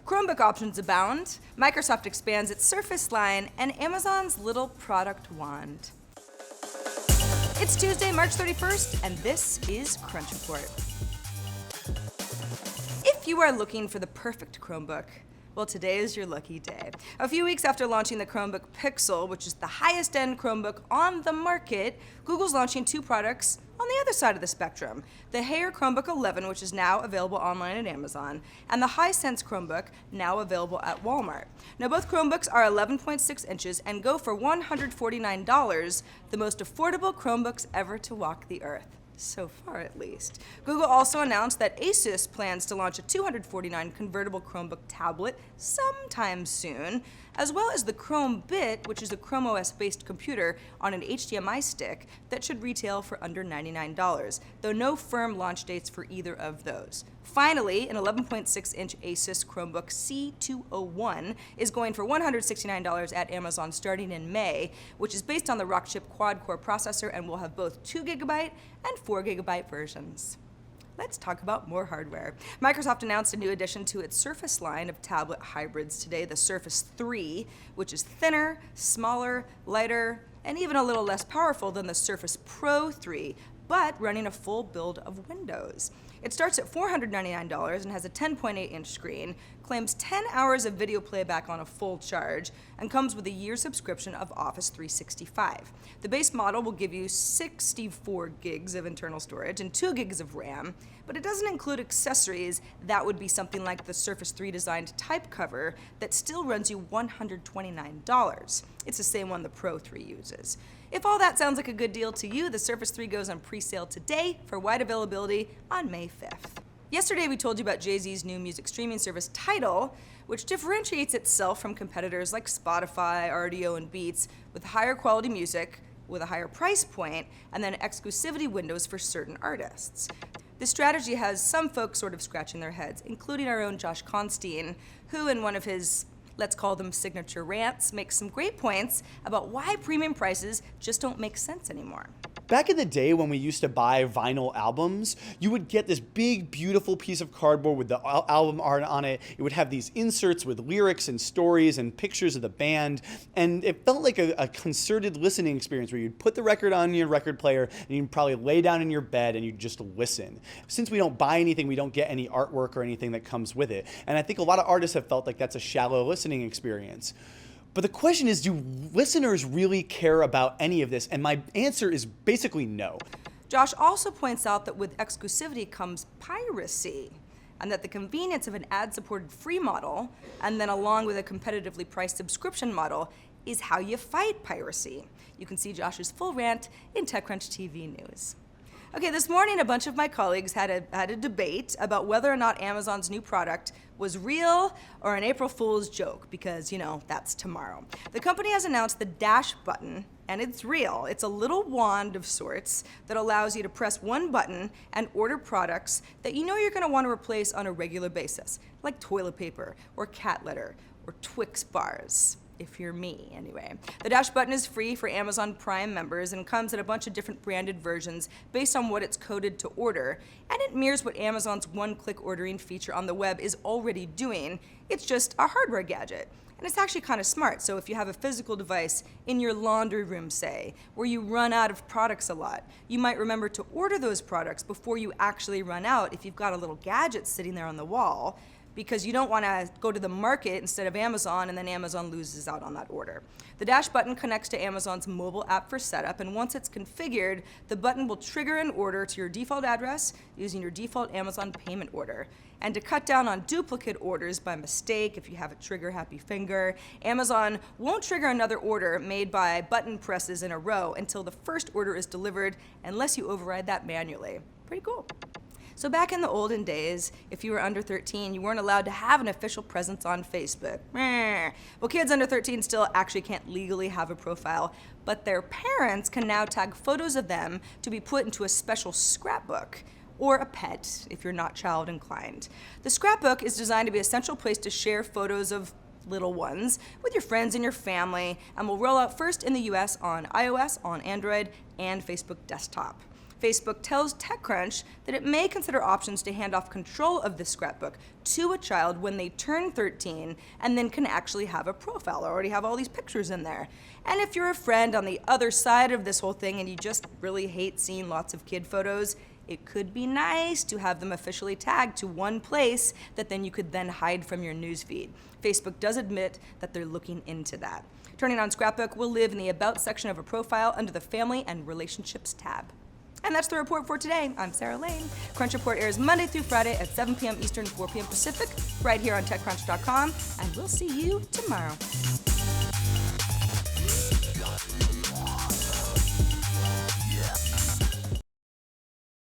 Chromebook options abound, Microsoft expands its Surface line, and Amazon's little product wand. It's Tuesday, March 31st, and this is Crunch Report. If you are looking for the perfect Chromebook, well, today is your lucky day. A few weeks after launching the Chromebook Pixel, which is the highest-end Chromebook on the market, Google's launching two products on the other side of the spectrum. The Hair Chromebook 11, which is now available online at Amazon, and the Hisense Chromebook, now available at Walmart. Now, both Chromebooks are 11.6 inches and go for $149, the most affordable Chromebooks ever to walk the earth. So far, at least. Google also announced that Asus plans to launch a $249 convertible Chromebook tablet sometime soon, as well as the Chromebit, which is a Chrome OS-based computer on an HDMI stick that should retail for under $99, though no firm launch dates for either of those. Finally, an 11.6-inch Asus Chromebook C201 is going for $169 at Amazon starting in May, which is based on the Rockchip quad-core processor and will have both 2GB and 4GB versions. Let's talk about more hardware. Microsoft announced a new addition to its Surface line of tablet hybrids today, the Surface 3, which is thinner, smaller, lighter, and even a little less powerful than the Surface Pro 3, but running a full build of Windows. It starts at $499 and has a 10.8-inch screen, claims 10 hours of video playback on a full charge, and comes with a year subscription of Office 365. The base model will give you 64 gigs of internal storage and 2 gigs of RAM, but it doesn't include accessories. That would be something like the Surface 3 designed type cover that still runs you $129. It's the same one the Pro 3 uses. If all that sounds like a good deal to you, the Surface 3 goes on pre-sale today for wide availability on May 5th. Yesterday we told you about Jay-Z's new music streaming service Tidal, which differentiates itself from competitors like Spotify, RDO, and Beats with higher quality music, with a higher price point, and then exclusivity windows for certain artists. This strategy has some folks sort of scratching their heads, including our own Josh Constein, who in one of his, let's call them signature rants, makes some great points about why premium prices just don't make sense anymore. Back in the day when we used to buy vinyl albums, you would get this big, beautiful piece of cardboard with the album art on it. It would have these inserts with lyrics and stories and pictures of the band, and it felt like a concerted listening experience where you'd put the record on your record player and you'd probably lay down in your bed and you'd just listen. Since we don't buy anything, we don't get any artwork or anything that comes with it. And I think a lot of artists have felt like that's a shallow listening experience. But the question is, do listeners really care about any of this? And my answer is basically no. Josh also points out that with exclusivity comes piracy, and that the convenience of an ad-supported free model, and then along with a competitively priced subscription model, is how you fight piracy. You can see Josh's full rant in TechCrunch TV News. Okay, this morning a bunch of my colleagues had a debate about whether or not Amazon's new product was real or an April Fool's joke, because, you know, that's tomorrow. The company has announced the Dash button, and it's real. It's a little wand of sorts that allows you to press one button and order products that you know you're going to want to replace on a regular basis, like toilet paper or cat litter or Twix bars. If you're me, anyway. The Dash button is free for Amazon Prime members and comes in a bunch of different branded versions based on what it's coded to order, and it mirrors what Amazon's one-click ordering feature on the web is already doing. It's just a hardware gadget. And it's actually kind of smart, so if you have a physical device in your laundry room, say, where you run out of products a lot, you might remember to order those products before you actually run out if you've got a little gadget sitting there on the wall, because you don't want to go to the market instead of Amazon, and then Amazon loses out on that order. The Dash button connects to Amazon's mobile app for setup, and once it's configured, the button will trigger an order to your default address using your default Amazon payment order. And to cut down on duplicate orders by mistake, if you have a trigger-happy finger, Amazon won't trigger another order made by button presses in a row until the first order is delivered, unless you override that manually. Pretty cool. So back in the olden days, if you were under 13, you weren't allowed to have an official presence on Facebook. Well, kids under 13 still actually can't legally have a profile, but their parents can now tag photos of them to be put into a special scrapbook, or a pet if you're not child inclined. The scrapbook is designed to be a central place to share photos of little ones with your friends and your family, and will roll out first in the US on iOS, on Android, and Facebook desktop. Facebook tells TechCrunch that it may consider options to hand off control of the scrapbook to a child when they turn 13 and then can actually have a profile, already have all these pictures in there. And if you're a friend on the other side of this whole thing and you just really hate seeing lots of kid photos, it could be nice to have them officially tagged to one place that then you could then hide from your newsfeed. Facebook does admit that they're looking into that. Turning on Scrapbook will live in the About section of a profile under the Family and Relationships tab. And that's the report for today. I'm Sarah Lane. Crunch Report airs Monday through Friday at 7 p.m. Eastern, 4 p.m. Pacific, right here on TechCrunch.com, and we'll see you tomorrow.